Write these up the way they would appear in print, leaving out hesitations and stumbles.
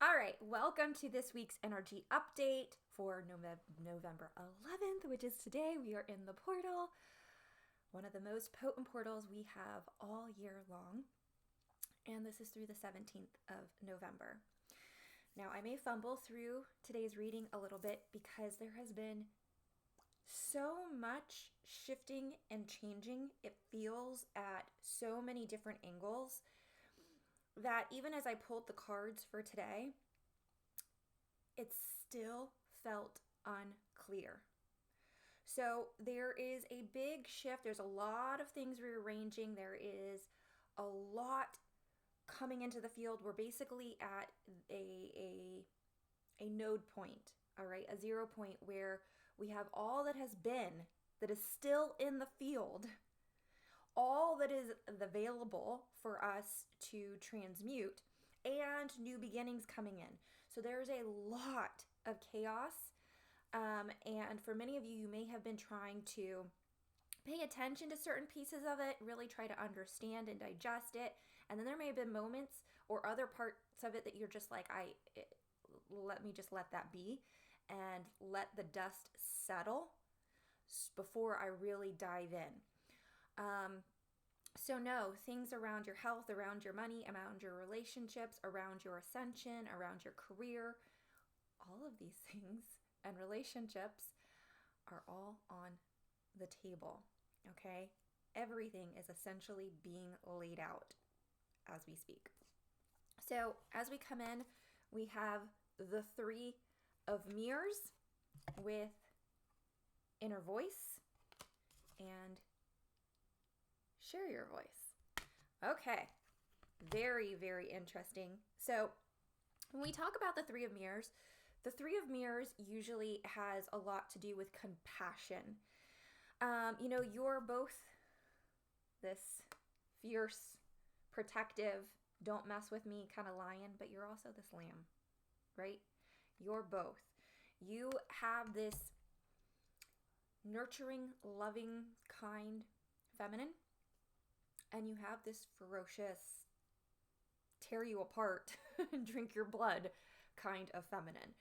All right, welcome to this week's energy update for November 11th, which is today. We are in the portal, one of the most potent portals we have all year long. And this is through the 17th of November. Now, I may fumble through today's reading a little bit because there has been so much shifting and changing. It feels at so many different angles that even as I pulled the cards for today, it still felt unclear. So there is a big shift. There's a lot of things rearranging. There is a lot coming into the field. We're basically at a node point, all right, a 0 point where we have all that has been, that is still in the field, all that is available for us to transmute, and new beginnings coming in. So there's a lot of chaos. And for many of you, you may have been trying to pay attention to certain pieces of it, really try to understand and digest it. And then there may have been moments or other parts of it that you're just like, let me just let that be and let the dust settle before I really dive in. So no, things around your health, around your money, around your relationships, around your ascension, around your career, all of these things and relationships are all on the table, okay? Everything is essentially being laid out as we speak. So as we come in, we have the Three of Mirrors with Inner Voice and Share Your Voice. Okay, very, very interesting. So when we talk about the Three of Mirrors, the Three of Mirrors usually has a lot to do with compassion. You're both this fierce, protective, don't mess with me kind of lion, but you're also this lamb, right? You're both. You have this nurturing, loving, kind feminine, and you have this ferocious, tear you apart, drink your blood kind of feminine.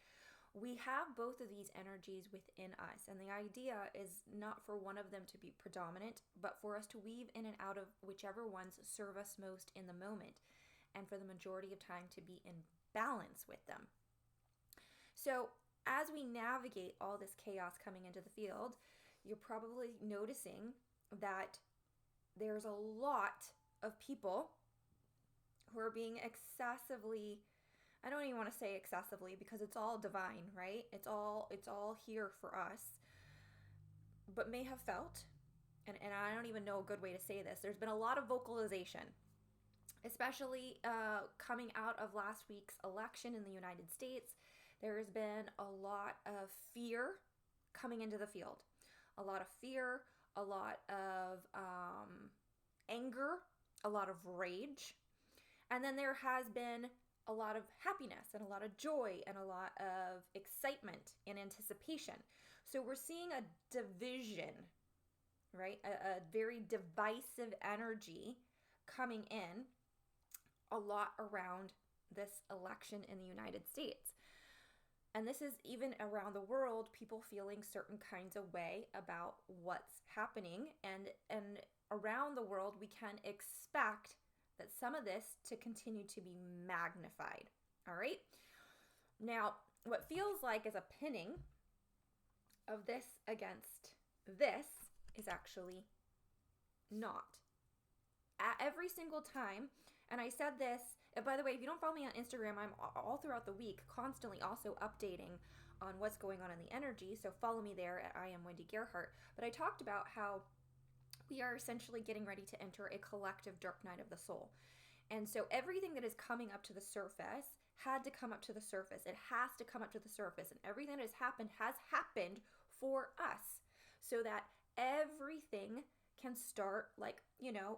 We have both of these energies within us, and the idea is not for one of them to be predominant, but for us to weave in and out of whichever ones serve us most in the moment, and for the majority of time to be in balance with them. So as we navigate all this chaos coming into the field, you're probably noticing that there's a lot of people who are being excessively, I don't even want to say excessively because it's all divine, right? It's all here for us, but may have felt, and I don't even know a good way to say this, there's been a lot of vocalization, especially coming out of last week's election in the United States. There has been a lot of fear coming into the field. A lot of fear, a lot of anger, a lot of rage. And then there has been a lot of happiness and a lot of joy and a lot of excitement and anticipation. So we're seeing a division, right? A very divisive energy coming in a lot around this election in the United States. And this is even around the world, people feeling certain kinds of way about what's happening. And around the world, we can expect that some of this to continue to be magnified. All right. Now, what feels like is a pinning of this against this is actually not. At every single time, and I said this, by the way, if you don't follow me on Instagram, I'm all throughout the week constantly also updating on what's going on in the energy, so follow me there at I am Wendy Gerhart. But I talked about how we are essentially getting ready to enter a collective dark night of the soul. And so everything that is coming up to the surface had to come up to the surface. It has to come up to the surface, and everything that has happened for us, so that everything can start, like,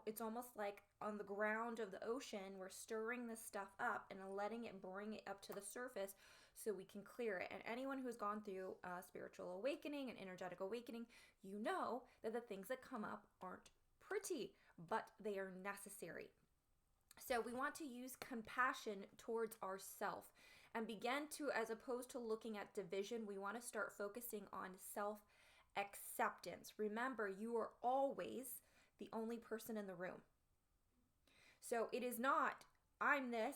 it's almost like on the ground of the ocean, we're stirring this stuff up and letting it bring it up to the surface so we can clear it. And anyone who's gone through a spiritual awakening, an energetic awakening, you know that the things that come up aren't pretty, but they are necessary. So we want to use compassion towards ourselves. and begin to, as opposed to looking at division, we want to start focusing on self-acceptance. Remember, you are always the only person in the room. So it is not, I'm this,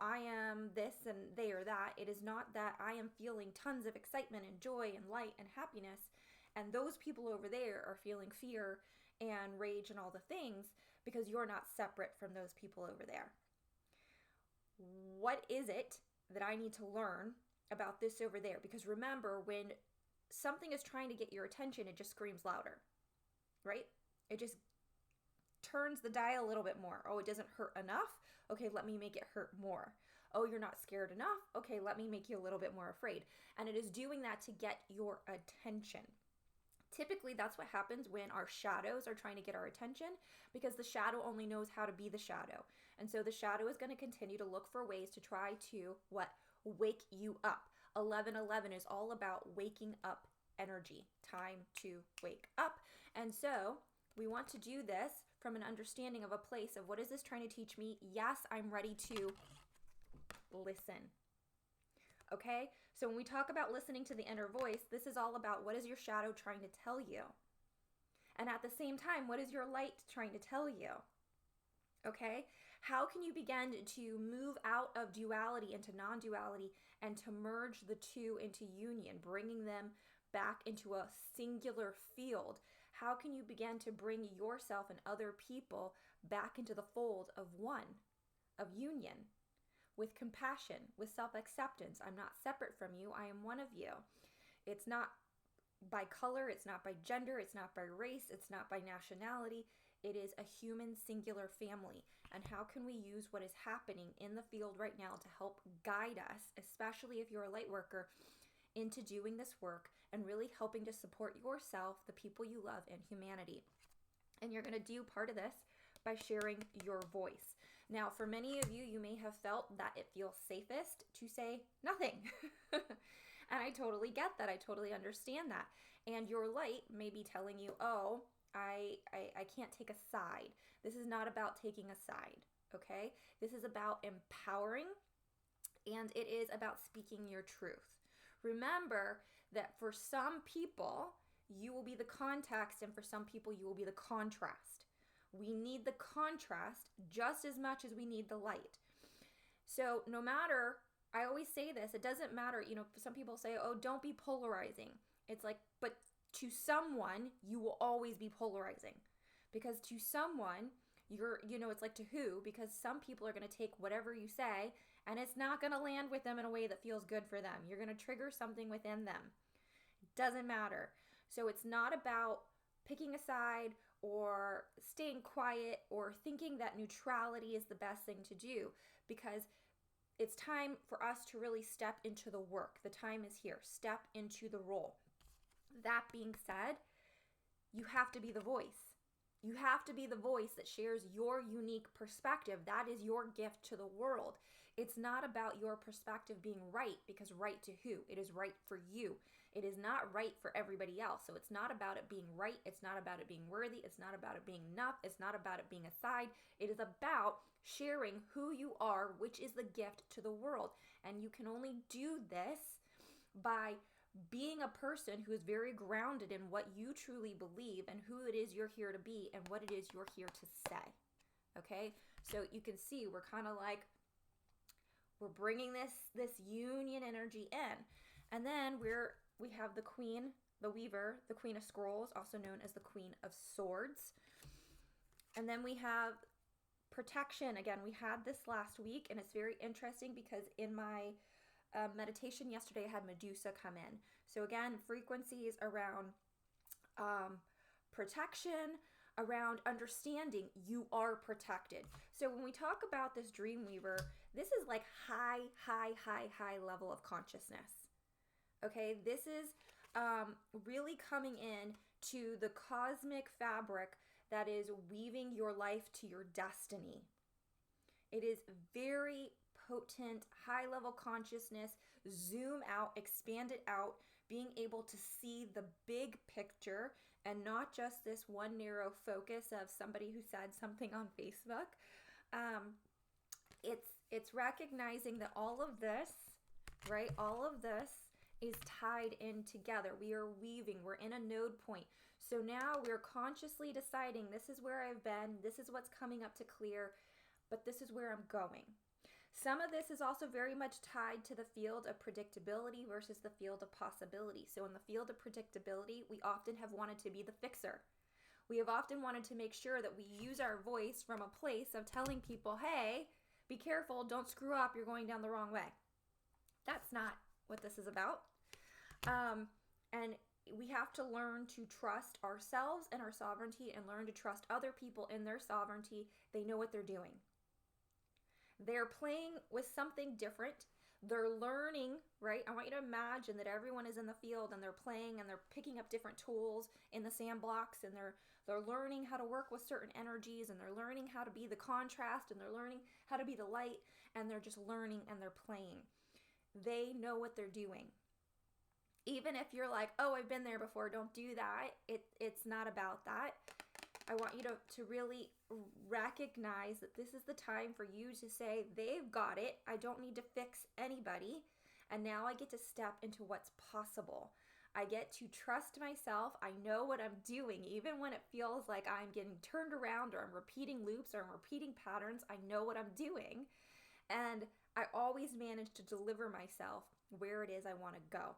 I am this and they are that. It is not that I am feeling tons of excitement and joy and light and happiness, and those people over there are feeling fear and rage and all the things, because you're not separate from those people over there. What is it that I need to learn about this over there? Because remember, when something is trying to get your attention, it just screams louder, right? It just turns the dial a little bit more. Oh, it doesn't hurt enough? Okay, let me make it hurt more. Oh, you're not scared enough? Okay, let me make you a little bit more afraid. And it is doing that to get your attention. Typically, that's what happens when our shadows are trying to get our attention, because the shadow only knows how to be the shadow. And so the shadow is going to continue to look for ways to try to, wake you up. 11:11 is all about waking up energy. Time to wake up. And so we want to do this from an understanding of a place of, what is this trying to teach me? Yes, I'm ready to listen. Okay? So when we talk about listening to the inner voice, this is all about, what is your shadow trying to tell you? And at the same time, what is your light trying to tell you? Okay? How can you begin to move out of duality into non-duality and to merge the two into union, bringing them back into a singular field? How can you begin to bring yourself and other people back into the fold of one, of union, with compassion, with self-acceptance? I'm not separate from you. I am one of you. It's not by color. It's not by gender. It's not by race. It's not by nationality. It is a human singular family. And how can we use what is happening in the field right now to help guide us, especially if you're a light worker, into doing this work and really helping to support yourself, the people you love, and humanity? And you're going to do part of this by sharing your voice. Now, for many of you, you may have felt that it feels safest to say nothing. And I totally get that. I totally understand that. And your light may be telling you, oh, I can't take a side. This is not about taking a side, okay? This is about empowering, and it is about speaking your truth. Remember that for some people, you will be the context, and for some people, you will be the contrast. We need the contrast just as much as we need the light. So no matter, I always say this, it doesn't matter, some people say, oh, don't be polarizing. It's like, but to someone, you will always be polarizing. Because to someone, it's like to who? Because some people are going to take whatever you say, and it's not going to land with them in a way that feels good for them. You're going to trigger something within them. It doesn't matter. So it's not about picking a side or staying quiet or thinking that neutrality is the best thing to do, because it's time for us to really step into the work. The time is here. Step into the role. That being said, you have to be the voice. You have to be the voice that shares your unique perspective. That is your gift to the world. It's not about your perspective being right, because right to who? It is right for you. It is not right for everybody else. So it's not about it being right. It's not about it being worthy. It's not about it being enough. It's not about it being a side. It is about sharing who you are, which is the gift to the world. And you can only do this by being a person who is very grounded in what you truly believe and who it is you're here to be and what it is you're here to say. Okay? So you can see we're kind of like, we're bringing this union energy in. And then we have the Queen, the Weaver, the Queen of Scrolls, also known as the Queen of Swords. And then we have protection. Again, we had this last week, and it's very interesting because in my meditation yesterday, I had Medusa come in. So again, frequencies around protection, around understanding you are protected. So when we talk about this dream weaver, this is like high level of consciousness. Okay, this is really coming in to the cosmic fabric that is weaving your life to your destiny. It is very potent, high level consciousness, zoom out, expand it out, being able to see the big picture and not just this one narrow focus of somebody who said something on Facebook. It's recognizing that all of this right? All of this is tied in together. We are weaving, we're in a node point. So now we're consciously deciding, this is where I've been, this is what's coming up to clear, but this is where I'm going. Some of this is also very much tied to the field of predictability versus the field of possibility. So in the field of predictability, we often have wanted to be the fixer. We have often wanted to make sure that we use our voice from a place of telling people, hey, be careful, don't screw up, you're going down the wrong way. That's not what this is about. And we have to learn to trust ourselves and our sovereignty, and learn to trust other people in their sovereignty. They know what they're doing. They're playing with something different. They're learning, right? I want you to imagine that everyone is in the field and they're playing and they're picking up different tools in the sandbox, and they're learning how to work with certain energies, and they're learning how to be the contrast, and they're learning how to be the light, and they're just learning and they're playing. They know what they're doing. Even if you're like, oh, I've been there before, don't do that. It's not about that. I want you to really recognize that this is the time for you to say, they've got it. I don't need to fix anybody. And now I get to step into what's possible. I get to trust myself. I know what I'm doing. Even when it feels like I'm getting turned around, or I'm repeating loops, or I'm repeating patterns, I know what I'm doing. And I always manage to deliver myself where it is I want to go.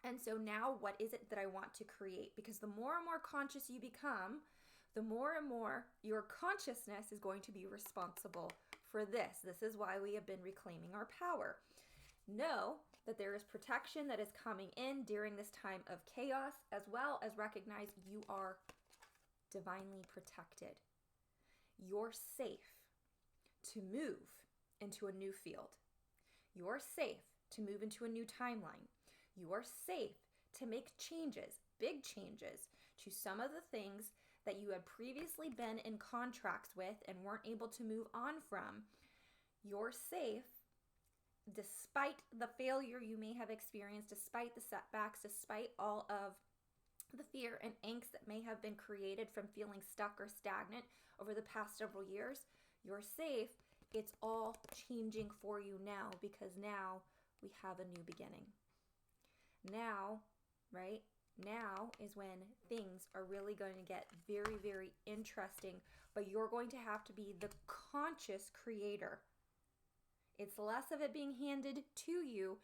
And so now what is it that I want to create? Because the more and more conscious you become, the more and more your consciousness is going to be responsible for this. This is why we have been reclaiming our power. Know that there is protection that is coming in during this time of chaos, as well as recognize you are divinely protected. You're safe to move into a new field. You're safe to move into a new timeline. You are safe to make changes, big changes, to some of the things that you had previously been in contracts with and weren't able to move on from. You're safe despite the failure you may have experienced, despite the setbacks, despite all of the fear and angst that may have been created from feeling stuck or stagnant over the past several years. You're safe. It's all changing for you now, because now we have a new beginning. Now, right? Now is when things are really going to get very, very interesting, but you're going to have to be the conscious creator. It's less of it being handed to you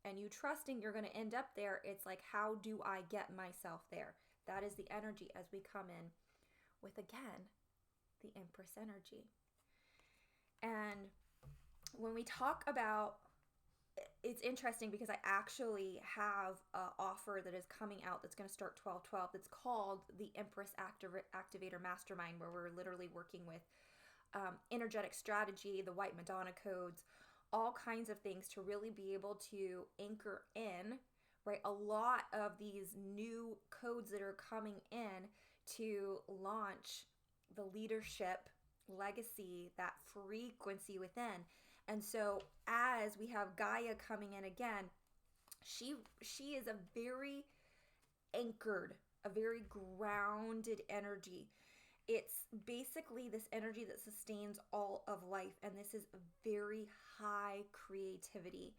and you trusting you're going to end up there. It's like, how do I get myself there? That is the energy as we come in with, again, the Empress energy. And when we talk about, it's interesting because I actually have an offer that is coming out that's going to start 12/12. It's called the Empress Activator Mastermind, where we're literally working with energetic strategy, the White Madonna codes, all kinds of things to really be able to anchor in, right, a lot of these new codes that are coming in to launch the leadership legacy, that frequency within. And so as we have Gaia coming in again, she is a very anchored, a very grounded energy. It's basically this energy that sustains all of life, and this is very high creativity.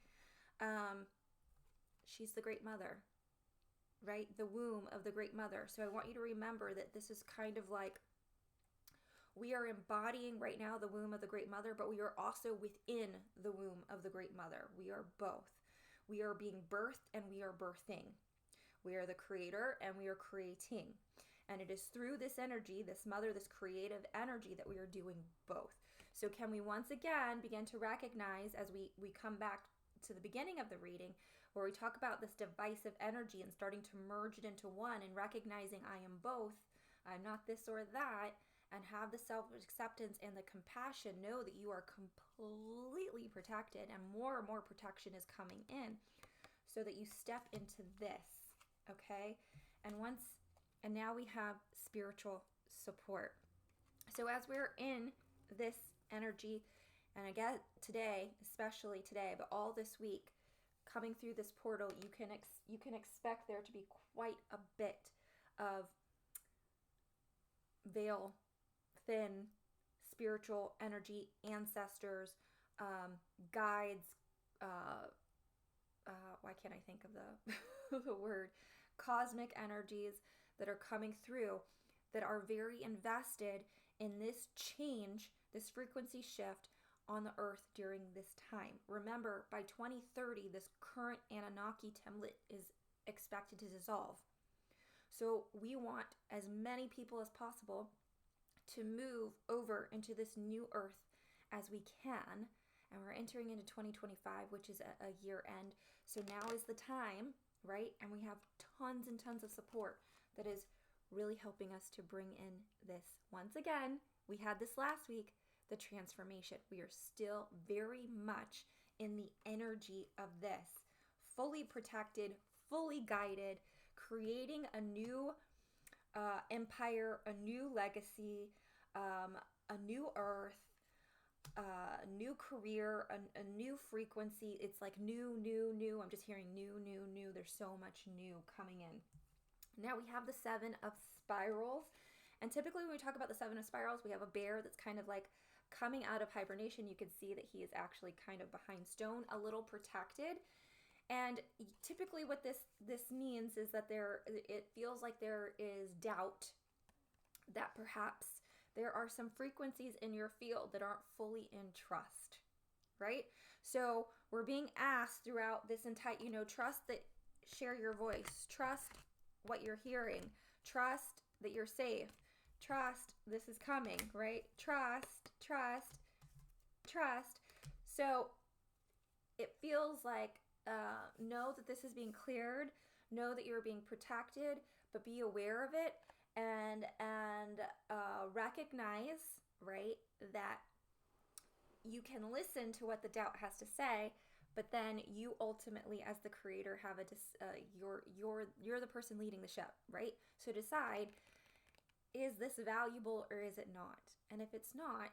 She's the Great Mother, right? The womb of the Great Mother. So I want you to remember that this is kind of like, we are embodying right now the womb of the Great Mother, but we are also within the womb of the Great Mother. We are both. We are being birthed and we are birthing. We are the creator and we are creating. And it is through this energy, this mother, this creative energy, that we are doing both. So can we once again begin to recognize, as we come back to the beginning of the reading, where we talk about this divisive energy and starting to merge it into one, and recognizing I am both, I'm not this or that, and have the self-acceptance and the compassion, know that you are completely protected, and more protection is coming in, so that you step into this, okay? And now we have spiritual support. So as we're in this energy, and again today, especially today, but all this week, coming through this portal, you can expect there to be quite a bit of veil, thin spiritual energy, ancestors, guides, why can't I think of the the word, cosmic energies that are coming through that are very invested in this change, this frequency shift on the earth during this time. Remember, by 2030, this current Anunnaki template is expected to dissolve. So we want as many people as possible to move over into this new earth as we can. And we're entering into 2025, which is a year end. So now is the time, right? And we have tons and tons of support that is really helping us to bring in this. Once again, we had this last week, the transformation. We are still very much in the energy of this, fully protected, fully guided, creating a new empire, a new legacy, a new earth, a new career, a new frequency. It's like new. I'm just hearing new. There's so much new coming in. Now we have the 7 of spirals. And typically when we talk about the 7 of spirals, we have a bear that's kind of like coming out of hibernation. You can see that he is actually kind of behind stone, a little protected. And typically what this means is that it feels like there is doubt that perhaps there are some frequencies in your field that aren't fully in trust, right? So we're being asked throughout this entire, trust that, share your voice, trust what you're hearing, trust that you're safe, trust this is coming, right? Trust. So it feels like, know that this is being cleared, know that you're being protected, but be aware of it and recognize, right, that you can listen to what the doubt has to say, but then you ultimately, as the creator, have you're the person leading the ship, right? So decide, is this valuable or is it not? And if it's not,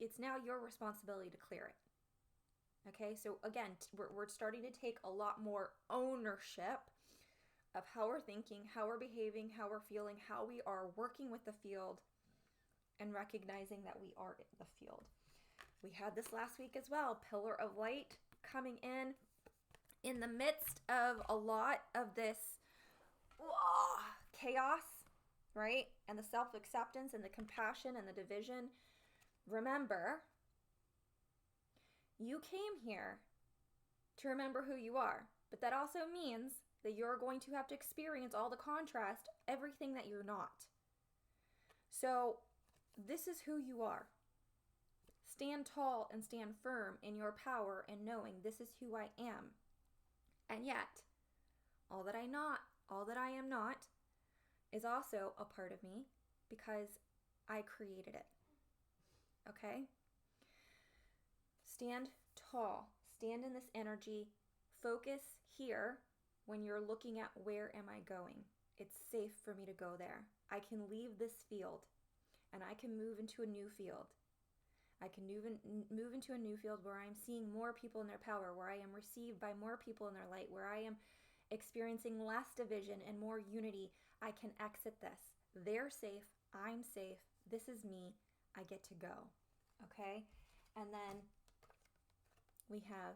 it's now your responsibility to clear it. Okay, so again, we're starting to take a lot more ownership of how we're thinking, how we're behaving, how we're feeling, how we are working with the field, and recognizing that we are the field. We had this last week as well, pillar of light coming in the midst of a lot of this chaos, right? And the self-acceptance and the compassion and the division. Remember, you came here to remember who you are, but that also means that you're going to have to experience all the contrast, everything that you're not. So this is who you are. Stand tall and stand firm in your power and knowing this is who I am. And yet, all that I am not is also a part of me because I created it. Okay? Stand tall. Stand in this energy. Focus here when you're looking at where am I going. It's safe for me to go there. I can leave this field and I can move into a new field. I can move into a new field where I'm seeing more people in their power, where I am received by more people in their light, where I am experiencing less division and more unity. I can exit this. They're safe. I'm safe. This is me. I get to go. Okay? And then we have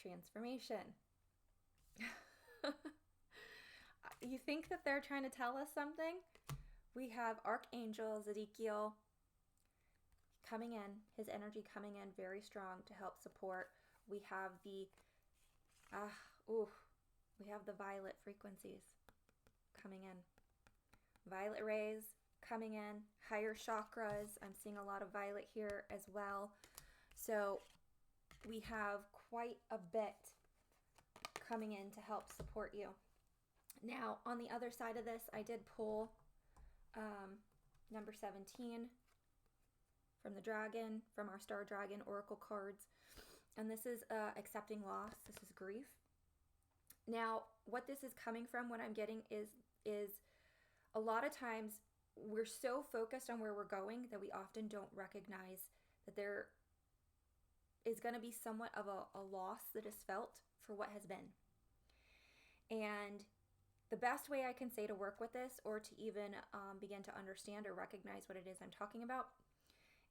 transformation. You think that they're trying to tell us something? We have Archangel Ezekiel coming in, his energy coming in very strong to help support. We have the violet frequencies coming in. Violet rays coming in, higher chakras. I'm seeing a lot of violet here as well. So we have quite a bit coming in to help support you. Now, on the other side of this, I did pull number 17 from the dragon, from our Star Dragon Oracle cards. And this is accepting loss. This is grief. Now, what this is coming from, what I'm getting is a lot of times we're so focused on where we're going that we often don't recognize that there is going to be somewhat of a loss that is felt for what has been. And the best way I can say to work with this, or to even begin to understand or recognize what it is I'm talking about,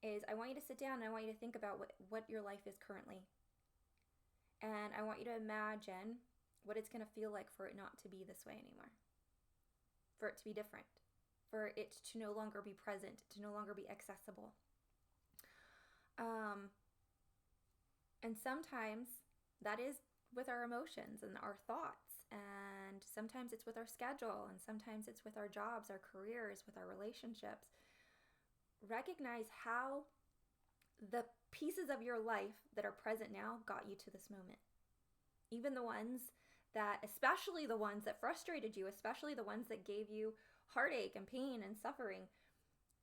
is I want you to sit down and I want you to think about what your life is currently. And I want you to imagine what it's going to feel like for it not to be this way anymore, for it to be different, for it to no longer be present, to no longer be accessible. And sometimes that is with our emotions and our thoughts, and sometimes it's with our schedule, and sometimes it's with our jobs, our careers, with our relationships. Recognize how the pieces of your life that are present now got you to this moment. Even the ones that, especially the ones that frustrated you, especially the ones that gave you heartache and pain and suffering,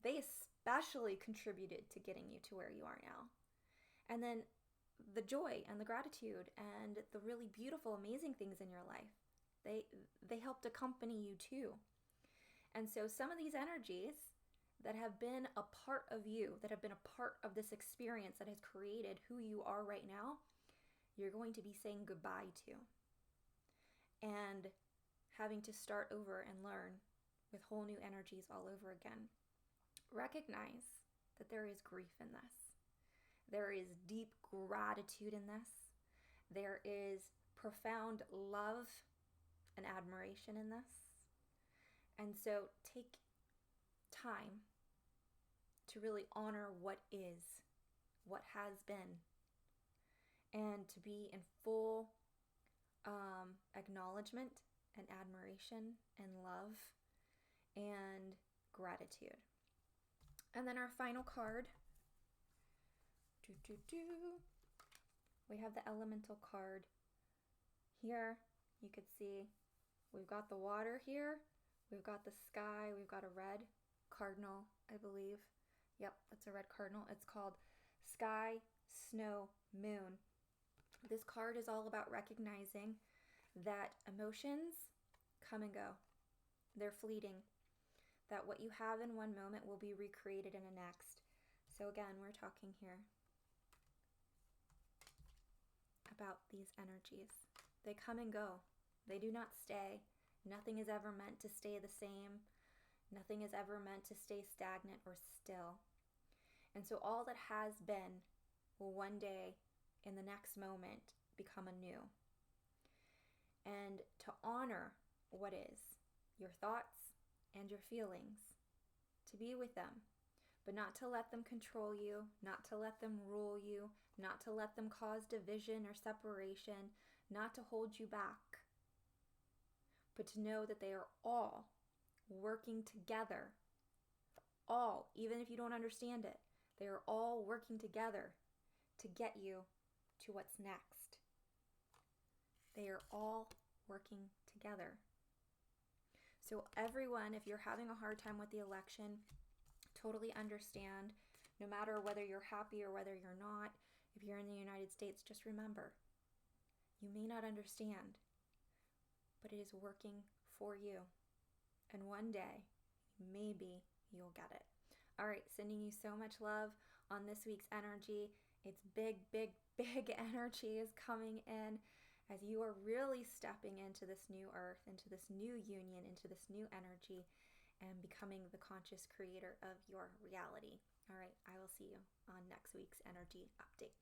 they especially contributed to getting you to where you are now. And then the joy and the gratitude and the really beautiful, amazing things in your life, they helped accompany you too. And so some of these energies that have been a part of you, that have been a part of this experience that has created who you are right now, you're going to be saying goodbye to. And having to start over and learn with whole new energies all over again. Recognize that there is grief in this. There is deep gratitude in this. There is profound love and admiration in this. And so take time to really honor what is, what has been, and to be in full acknowledgement and admiration and love and gratitude. And then our final card, we have the elemental card. Here you could see we've got the water here, we've got the sky, we've got a red cardinal, I believe. Yep, that's a red cardinal. It's called Sky, Snow, Moon. This card is all about recognizing that emotions come and go. They're fleeting. That what you have in one moment will be recreated in the next. So again, we're talking here about these energies. They come and go. They do not stay. Nothing is ever meant to stay the same. Nothing is ever meant to stay stagnant or still. And so all that has been will one day, in the next moment, become anew. And to honor what is, your thoughts and your feelings, to be with them, but not to let them control you, not to let them rule you, not to let them cause division or separation, not to hold you back, but to know that they are all working together. All, even if you don't understand it, they are all working together to get you to what's next. They are all working together. So everyone, if you're having a hard time with the election, totally understand. No matter whether you're happy or whether you're not, if you're in the United States, just remember, you may not understand, but it is working for you. And one day, maybe you'll get it. All right, sending you so much love on this week's energy. It's big, big, big energy is coming in as you are really stepping into this new earth, into this new union, into this new energy, and becoming the conscious creator of your reality. All right, I will see you on next week's energy update.